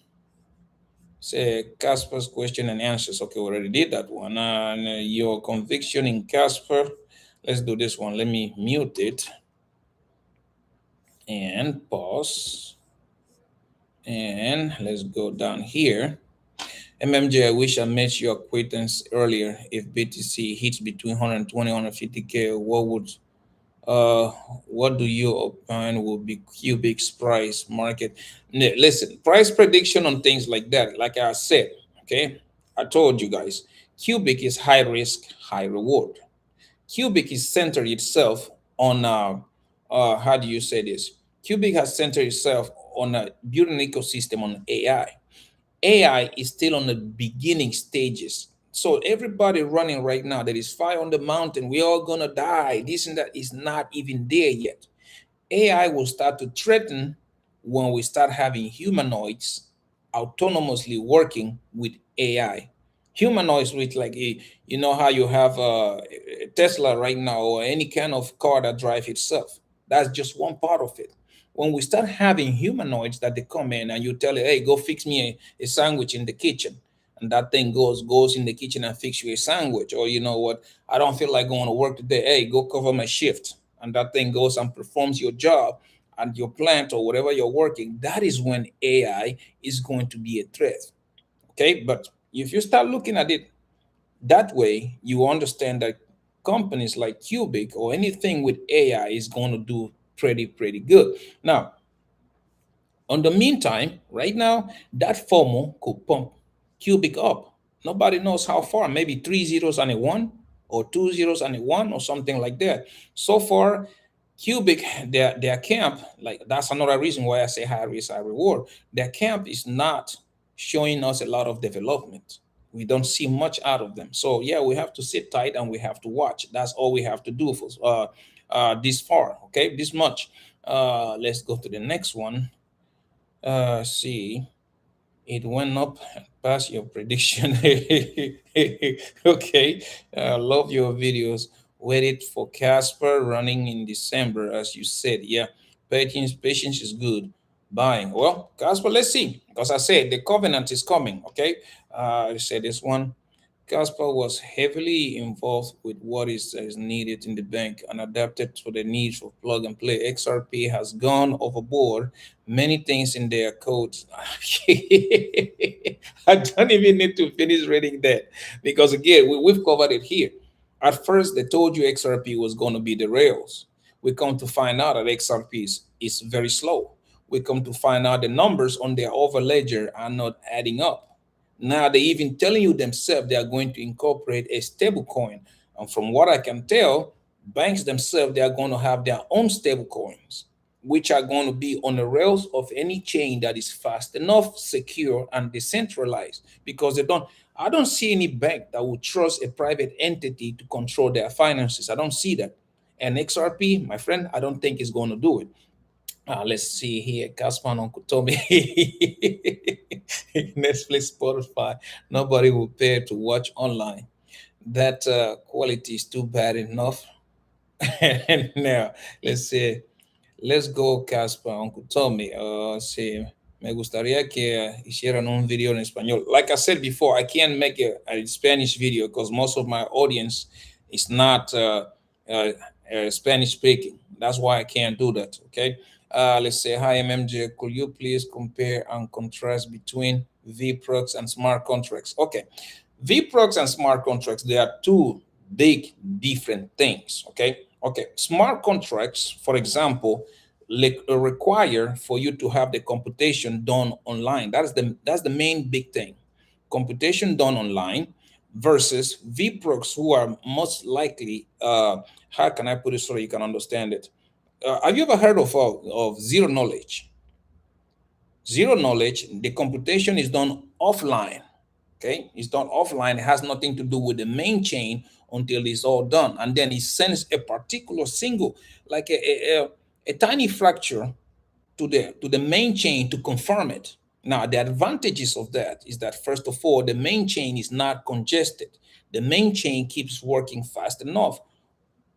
Say Casper's question and answers. Okay, we already did that one. And your conviction in Casper. Let's do this one. Let me mute it and pause. And let's go down here. MMJ, I wish I met your acquaintance earlier. If BTC hits between 120 and 150K, what do you opine will be Qubic's price market? Listen, price prediction on things like that, like I said, okay, I told you guys, Qubic is high risk, high reward. Qubic is centered itself on how do you say this? Qubic has centered itself on building an ecosystem on AI. AI is still on the beginning stages. So everybody running right now, there is fire on the mountain, we all gonna die, this and that is not even there yet. AI will start to threaten when we start having humanoids autonomously working with AI. Humanoids with like you know how you have a Tesla right now or any kind of car that drives itself. That's just one part of it. When we start having humanoids that they come in and you tell it, hey, go fix me a sandwich in the kitchen, and that thing goes in the kitchen and fix you a sandwich. Or you know what, I don't feel like going to work today, hey, go cover my shift, and that thing goes and performs your job at your plant or whatever you're working. That is when AI is going to be a threat. Okay, but if you start looking at it that way, you understand that companies like Qubic or anything with AI is going to do pretty good. Now, on the meantime, right now, that FOMO could pump Qubic up. Nobody knows how far, maybe 3 zeros and a 1 or 2 zeros and a 1 or something like that. So far, Qubic, their camp, like that's another reason why I say high risk, high reward. Their camp is not showing us a lot of development. We don't see much out of them. So yeah, we have to sit tight and we have to watch. That's all we have to do for this far. Okay, this much. Let's go to the next one. See, it went up past your prediction. Okay, love your videos. Waited for Casper running in December, as you said. Yeah, patience is good. Buying. Well, Casper, let's see. Because I said the covenant is coming. Okay, I say this one. Kaspa was heavily involved with what is needed in the bank and adapted to the needs of plug and play. XRP has gone overboard many things in their codes. I don't even need to finish reading that because, again, we've covered it here. At first, they told you XRP was going to be the rails. We come to find out that XRP is very slow. We come to find out the numbers on their over ledger are not adding up. Now they even telling you themselves they are going to incorporate a stable coin. And from what I can tell, banks themselves, they are going to have their own stable coins, which are going to be on the rails of any chain that is fast enough, secure, and decentralized. Because I don't see any bank that would trust a private entity to control their finances. I don't see that. And XRP, my friend, I don't think is going to do it. Let's see here. Kaspa Uncle Tommy. Netflix, Spotify. Nobody will pay to watch online. That quality is too bad enough. And now, let's see. Let's go, Casper, Uncle Tommy. Sí, me gustaría que hicieran un video en español. Like I said before, I can't make a Spanish video because most of my audience is not uh, Spanish speaking. That's why I can't do that. Okay. Let's say, hi, MMJ. Could you please compare and contrast between VPROX and smart contracts? Okay. VPROX and smart contracts, they are two big different things. Okay. Okay. Smart contracts, for example, require for you to have the computation done online. That's the main big thing. Computation done online versus VPROX, who are most likely, how can I put it so you can understand it? Have you ever heard of zero knowledge? Zero knowledge, the computation is done offline. Okay, it's done offline. It has nothing to do with the main chain until it's all done, and then it sends a particular single, like a tiny fracture to the main chain to confirm it. Now, the advantages of that is that, first of all, the main chain is not congested. The main chain keeps working fast enough.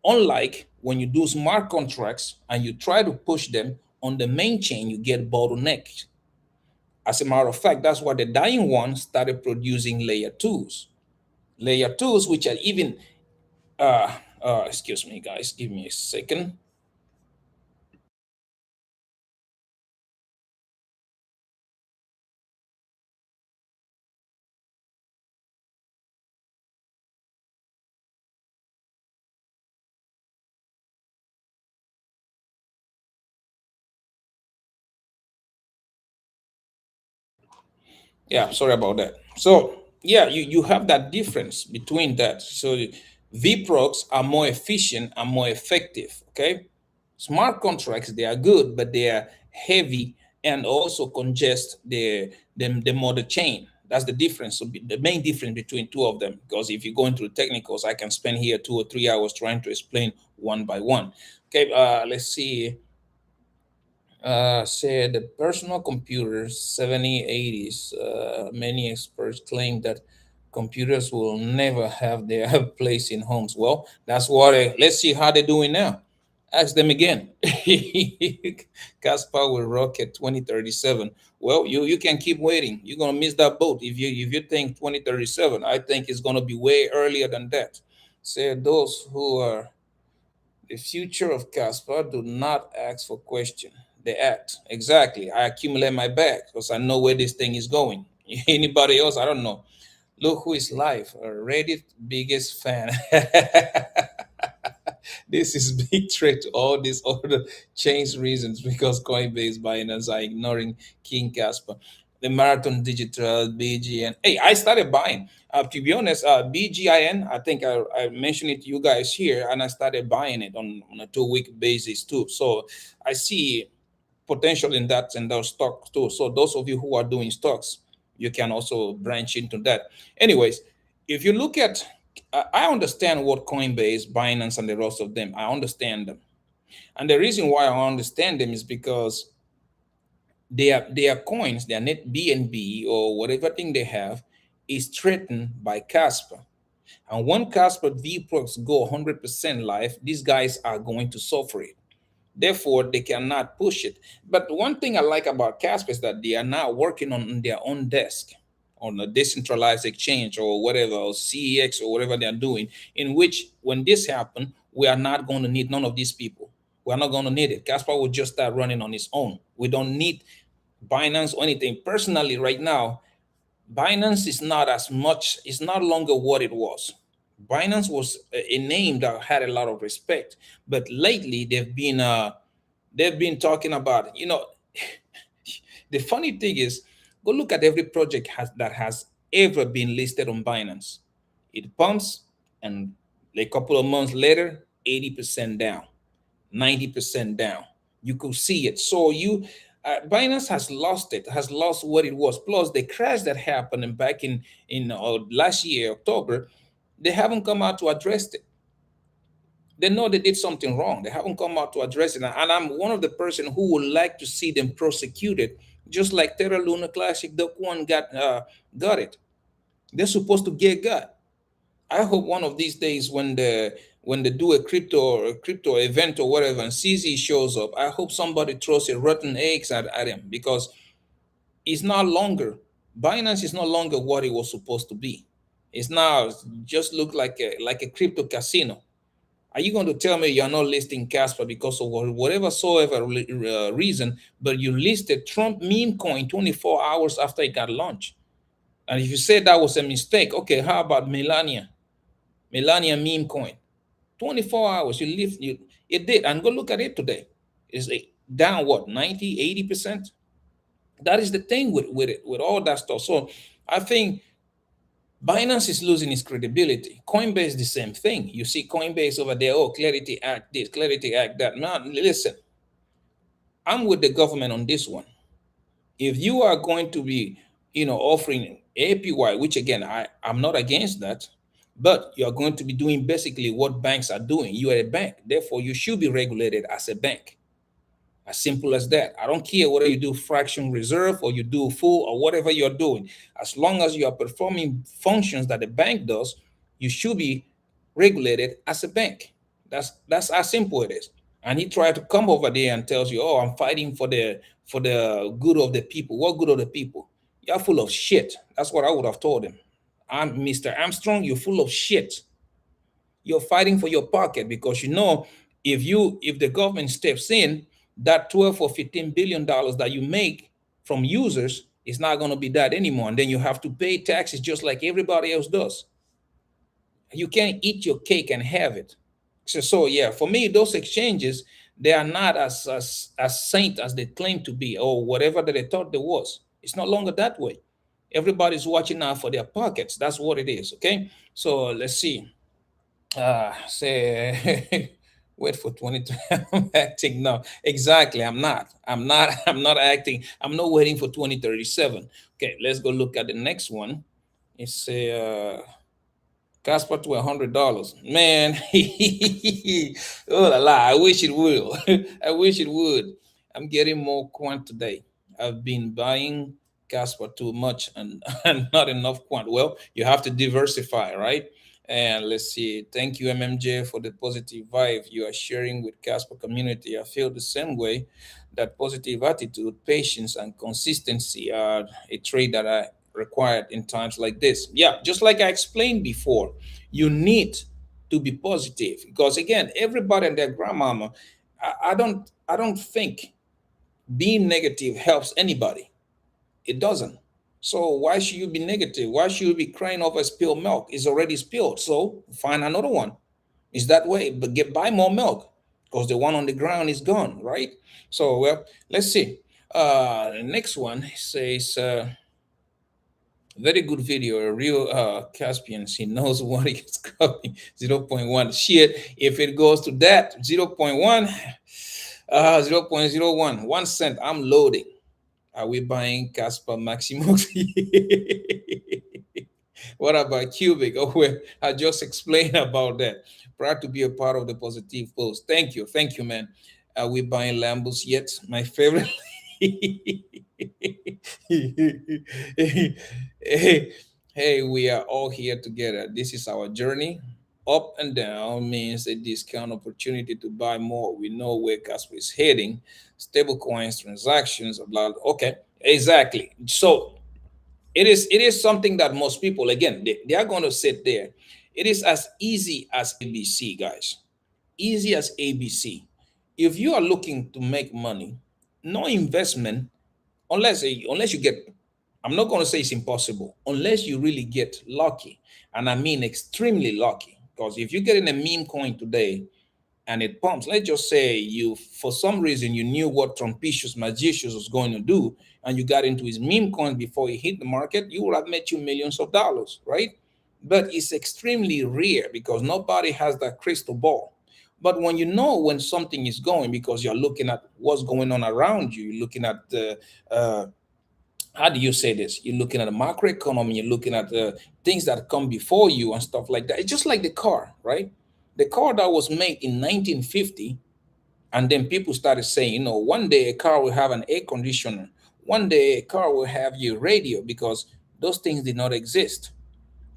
Unlike when you do smart contracts and you try to push them on the main chain, you get bottlenecked. As a matter of fact, that's why the dying one started producing layer twos. Layer twos, which are even, excuse me, guys, give me a second. Yeah, sorry about that. So yeah, you have that difference between that. So VPROCs are more efficient and more effective. Okay, smart contracts, they are good, but they are heavy and also congest the mother chain. That's the difference. So the main difference between two of them. Because if you go into the technicals, I can spend here 2 or 3 hours trying to explain one by one. Okay, let's see. Said the personal computers 70s, 80s. Many experts claim that computers will never have their place in homes. Well, that's what. Let's see how they're doing now. Ask them again. Kaspa will rock at 2037. Well, you can keep waiting. You're gonna miss that boat if you think 2037. I think it's gonna be way earlier than that. Say those who are the future of Casper do not ask for question. They act. Exactly. I accumulate my bag because I know where this thing is going. Anybody else? I don't know. Look who is live. A Reddit biggest fan. This is big threat to all these other change reasons because Coinbase Binance are ignoring King Casper. The Marathon Digital, BGN. Hey, I started buying. To be honest, BGIN, I think I mentioned it to you guys here, and I started buying it on a 2 week basis too. So I see potential in that and those stocks too. So those of you who are doing stocks, you can also branch into that. Anyways, if you look at, I understand what Coinbase, Binance, and the rest of them, I understand them. And the reason why I understand them is because their coins, their net BNB or whatever thing they have, is threatened by Casper. And when Casper VPROX go 100% live, these guys are going to suffer it. Therefore, they cannot push it. But one thing I like about Casper is that they are now working on their own desk. on a decentralized exchange or whatever, or CEX or whatever they're doing, in which when this happen, we are not going to need none of these people. We're not going to need it. Kaspa will just start running on its own. We don't need Binance or anything. Personally, right now, Binance is not as much, it's not longer what it was. Binance was a name that had a lot of respect, but lately they've been talking about, the funny thing is, go look at every project that has ever been listed on Binance. It pumps, and a couple of months later, 80% down, 90% down. You could see it. So Binance has lost it, has lost what it was. Plus, the crash that happened back in last year, October, they haven't come out to address it. They know they did something wrong. They haven't come out to address it. And I'm one of the person who would like to see them prosecuted, just like Terra Luna Classic, the one got it. They're supposed to get got. I hope one of these days when they do a crypto event or whatever and CZ shows up, I hope somebody throws a rotten eggs at him, because it's not longer Binance is no longer what it was supposed to be. It's now just look like a crypto casino. Are you going to tell me you're not listing Casper because of whatever soever reason, but you listed Trump meme coin 24 hours after it got launched? And if you said that was a mistake, okay, how about Melania meme coin? 24 hours, it did. And go look at it today. It's down what, 90, 80%? That is the thing with it, with all that stuff. So I think Binance is losing its credibility. Coinbase, the same thing. You see Coinbase over there, oh, Clarity Act this, Clarity Act that. Man, listen, I'm with the government on this one. If you are going to be, offering APY, which again, I'm not against that, but you are going to be doing basically what banks are doing. You are a bank, therefore you should be regulated as a bank. As simple as that. I don't care whether you do fraction reserve or you do full or whatever you're doing. As long as you are performing functions that the bank does, you should be regulated as a bank. That's how simple it is. And he tried to come over there and tells you, "Oh, I'm fighting for the good of the people." What good of the people? You're full of shit. That's what I would have told him. I'm Mr. Armstrong. You're full of shit. You're fighting for your pocket, because if the government steps in, that 12 or 15 billion dollars that you make from users is not going to be that anymore, and then you have to pay taxes just like everybody else does. You can't eat your cake and have it. So yeah, for me, those exchanges, they are not as saint as they claim to be, or whatever that they thought they was. It's no longer that way. Everybody's watching out for their pockets. That's what it is. Okay, so let's see. Say wait for 22. I'm acting now. Exactly. I'm not acting. I'm not waiting for 2037. Okay, let's go look at the next one. It's a Casper to $100. Man, oh la la, I wish it would. I wish it would. I'm getting more quant today. I've been buying Casper too much and, and not enough quant. Well, you have to diversify, right? And let's see. Thank you, MMJ, for the positive vibe you are sharing with Casper community. I feel the same way. That positive attitude, patience, and consistency are a trait that I required in times like this. Yeah, just like I explained before, you need to be positive, because again, everybody and their grandmama, I don't think being negative helps anybody. It doesn't. So why should you be negative? Why should you be crying over spilled milk? It's already spilled. So find another one. It's that way, but buy more milk, because the one on the ground is gone, right? So well, let's see. The next one says very good video, a real Caspian. He knows what he's coming. 0.1. Shit, if it goes to that 0.1, 0.01, 1 cent, I'm loading. Are we buying Kaspa Maximox? What about Qubic? Oh, well, I just explained about that. Proud to be a part of the positive post. Thank you, man. Are we buying Lambos yet? My favorite. Hey, we are all here together. This is our journey. Up and down means a discount opportunity to buy more. We know where Casper is heading. Stable coins, transactions, blah. Okay, exactly. So it is something that most people, again, they are going to sit there. It is as easy as ABC, guys. Easy as ABC. If you are looking to make money, no investment, unless you get, I'm not going to say it's impossible, unless you really get lucky. And I mean extremely lucky. Because if you get in a meme coin today and it pumps, let's just say you, for some reason, you knew what Trumpicius Magicius was going to do, and you got into his meme coin before he hit the market, you would have made you millions of dollars, right? But it's extremely rare because nobody has that crystal ball. But when you know when something is going, because you're looking at what's going on around you, you're looking at the how do you say this? You're looking at the macroeconomy, you're looking at the things that come before you and stuff like that. It's just like the car, right? The car that was made in 1950, and then people started saying, one day a car will have an air conditioner, one day a car will have your radio, because those things did not exist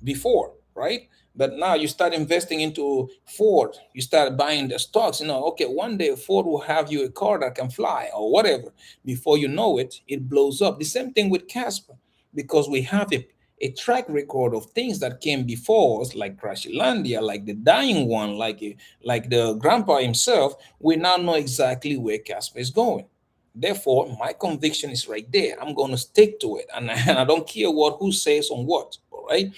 before, right? But now you start investing into Ford, you start buying the stocks, okay, one day Ford will have you a car that can fly or whatever. Before you know it, it blows up. The same thing with Casper, because we have a track record of things that came before us, like Crashlandia, like the dying one, like the grandpa himself. We now know exactly where Casper is going. Therefore, my conviction is right there. I'm going to stick to it, and, and I don't care what who says on what. All right.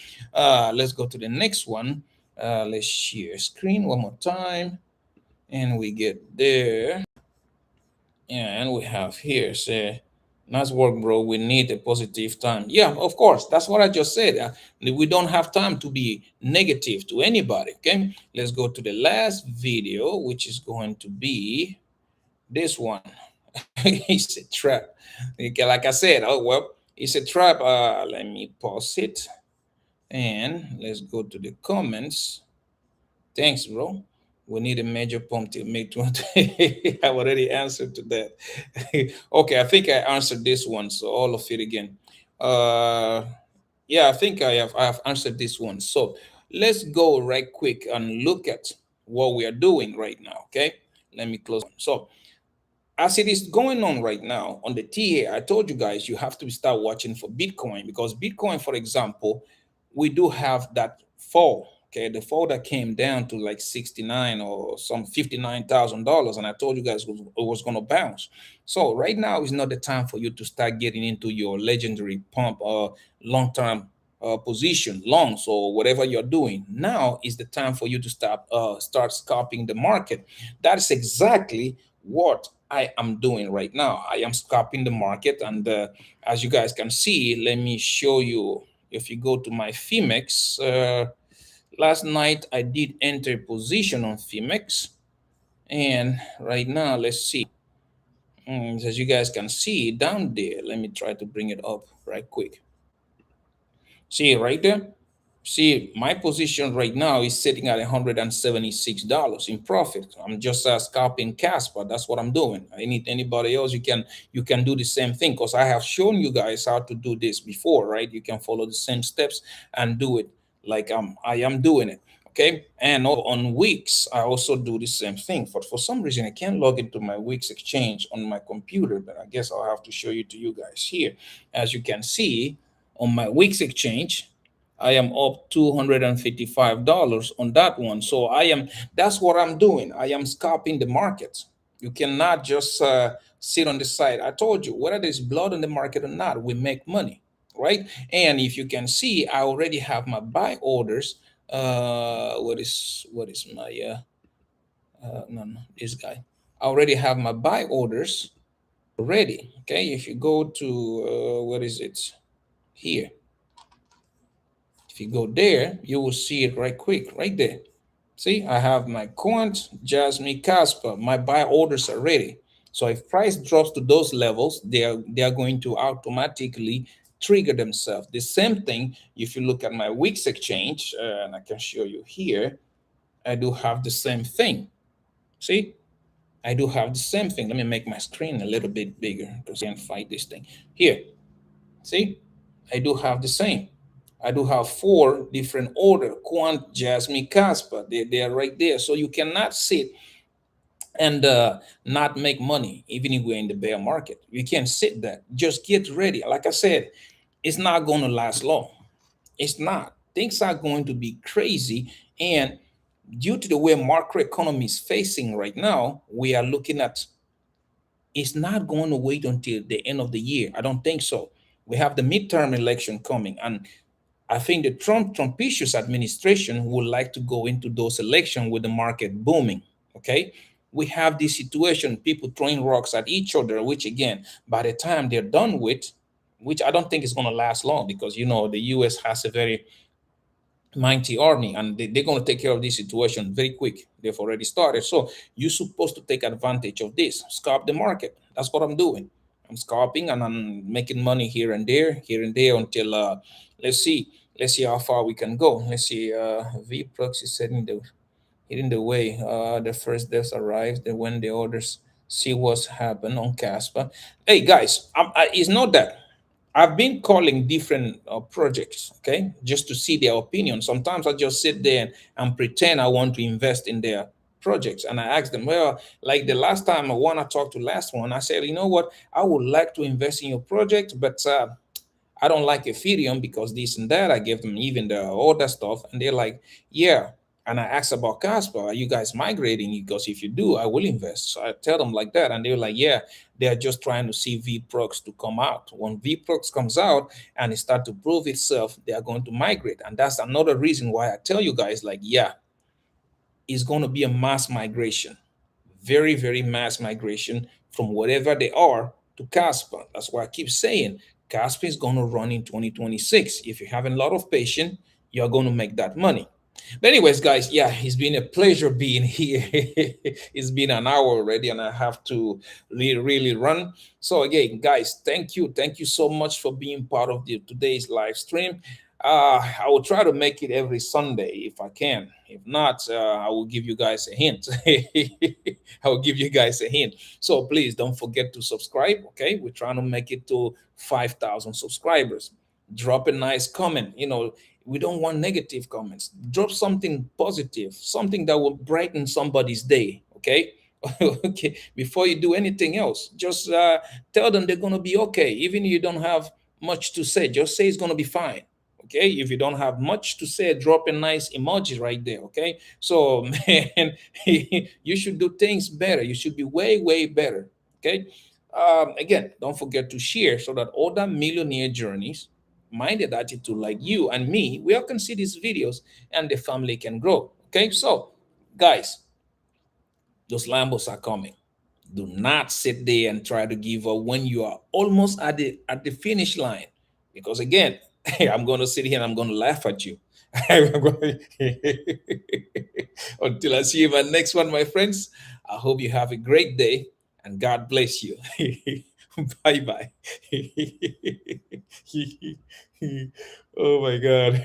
Let's go to the next one. Let's share screen one more time, and we get there. And we have here say, nice work, bro. We need a positive time. Yeah, of course. That's what I just said. We don't have time to be negative to anybody. Okay. Let's go to the last video, which is going to be this one. It's a trap. Okay, like I said, oh well, it's a trap. Let me pause it and let's go to the comments. Thanks, bro. We need a major pump to make 20. I already answered to that. Okay, I think I answered this one, so all of it again. Yeah, I think I have answered this one. So let's go right quick and look at what we are doing right now. Okay, let me close. So as it is going on right now on the TA, I told you guys you have to start watching for Bitcoin, because Bitcoin, for example, we do have that fall. Okay, the fall that came down to like 69 or some $59,000, and I told you guys it was going to bounce. So right now is not the time for you to start getting into your legendary pump or long-term position, longs or whatever you're doing. Now is the time for you to start scalping the market. That's exactly what I am doing right now. I am scalping the market, and as you guys can see, let me show you. If you go to my Phemex, last night I did enter position on Phemex, and right now let's see. As you guys can see down there, let me try to bring it up right quick. See right there? See, my position right now is sitting at $176 in profit. I'm just scalping Kaspa. That's what I'm doing. Anybody else, you can do the same thing, because I have shown you guys how to do this before, right? You can follow the same steps and do it like I am doing it. Okay, and on Wix, I also do the same thing. But for some reason, I can't log into my Wix exchange on my computer. But I guess I'll have to show you to you guys here. As you can see, on my Wix exchange, I am up $255 on that one. So that's what I'm doing. I am scalping the market. You cannot just sit on the side. I told you, whether there's blood on the market or not, we make money, right? And if you can see, I already have my buy orders. What is my no, this guy. I already have my buy orders ready. Okay, if you go to what is it here? If you go there, you will see it right quick, right there. See, I have my Quant, Jasmine, Kaspa. My buy orders are ready. So if price drops to those levels, they are going to automatically trigger themselves. The same thing, if you look at my Wix exchange, and I can show you here, I do have the same thing. See, I do have the same thing. Let me make my screen a little bit bigger because I can't fight this thing. Here, see, I do have the same. I do have 4 different order, Quant, Jasmine, Kaspa. They are right there. So you cannot sit and not make money, even if we're in the bear market. You can't sit there. Just get ready. Like I said, it's not going to last long. It's not. Things are going to be crazy. And due to the way macroeconomy is facing right now, we are looking at it's not going to wait until the end of the year. I don't think so. We have the midterm election coming, and I think the Trumpicious administration would like to go into those elections with the market booming. Okay, we have this situation, people throwing rocks at each other, which again, by the time they're done with, which I don't think is going to last long, because the U.S. has a very mighty army, and they're going to take care of this situation very quick. They've already started. So you're supposed to take advantage of this, scalp the market. That's what I'm doing. I'm scalping, and I'm making money here and there, until let's see let's see how far we can go. Let's see. VPlux is hitting the way. The first deaths arrives, then when the others see what's happened on Casper. Hey guys, it's not that I've been calling different projects, okay, just to see their opinion. Sometimes I just sit there and pretend I want to invest in their projects. And I ask them, well, like the last time I want to talk to last one, I said, you know what, I would like to invest in your project, but I don't like Ethereum because this and that. I give them even the other stuff, and they're like, yeah. And I asked about Casper, are you guys migrating? Because if you do, I will invest. So I tell them like that, and they're like, yeah, they're just trying to see VProx to come out. When VProx comes out and it start to prove itself, they are going to migrate. And that's another reason why I tell you guys, like, yeah, it's going to be a mass migration, very, very mass migration from whatever they are to Kaspa. That's why I keep saying Kaspa is going to run in 2026. If you have a lot of patience, you're going to make that money. But anyways, guys, yeah, it's been a pleasure being here. It's been an hour already, and I have to really, really run. So again, guys, thank you so much for being part of today's live stream. I will try to make it every Sunday if I can. If not, I will give you guys a hint. I will give you guys a hint. So please don't forget to subscribe. Okay, we're trying to make it to 5,000 subscribers. Drop a nice comment. We don't want negative comments. Drop something positive, something that will brighten somebody's day. Okay. Okay. Before you do anything else, just tell them they're gonna be okay. Even if you don't have much to say, just say it's gonna be fine. Okay. If you don't have much to say, drop a nice emoji right there. Okay. So man, you should do things better. You should be way, way better. Okay. Again, don't forget to share so that other millionaire journeys minded attitude like you and me, we all can see these videos and the family can grow. Okay, so guys, those Lambos are coming. Do not sit there and try to give up when you are almost at the finish line, because again, I'm going to sit here and I'm going to laugh at you. Until I see you in my next one, my friends. I hope you have a great day and God bless you. Bye bye. Oh my God.